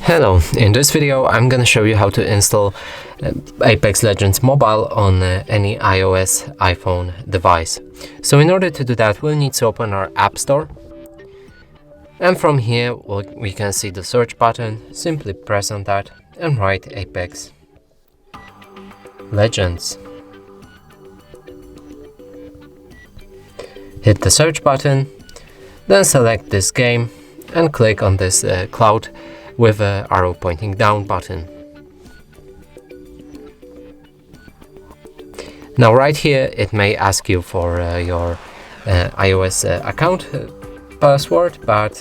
Hello, in this video I'm gonna show you how to install Apex Legends Mobile on any iOS iPhone device. So in order to do that, we'll need to open our App Store, and from here we can see the search button. Simply press on that and write Apex Legends. Hit the search button, then select this game and click on this cloud with an arrow pointing down button. Now right here it may ask you for your iOS account password, but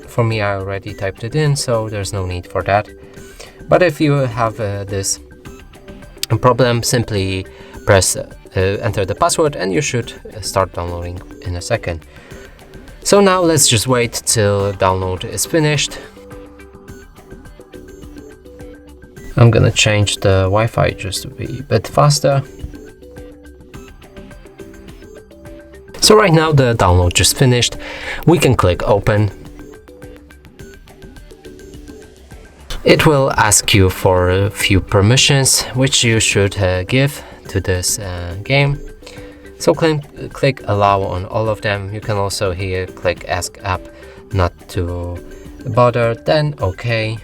for me I already typed it in, so there's no need for that. But if you have this problem, simply press enter the password and you should start downloading in a second. So now let's just wait till download is finished. I'm gonna change the Wi-Fi just to be a bit faster. So right now the download just finished. We can click open. It will ask you for a few permissions which you should give to this game. So click allow on all of them. You can also here click ask app not to bother, then OK.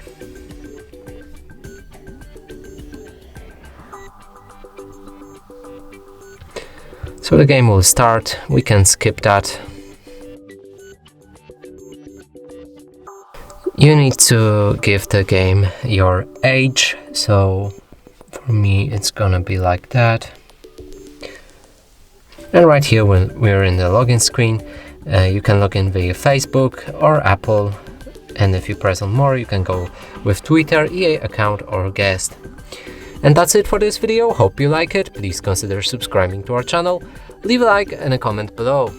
So the game will start. We can skip that. You need to give the game your age, so for me it's gonna be like that. And right here when we're in the login screen, you can log in via Facebook or Apple, and if you press on more you can go with Twitter, EA account or guest. And that's it for this video. Hope you like it. Please consider subscribing to our channel, leave a like and a comment below.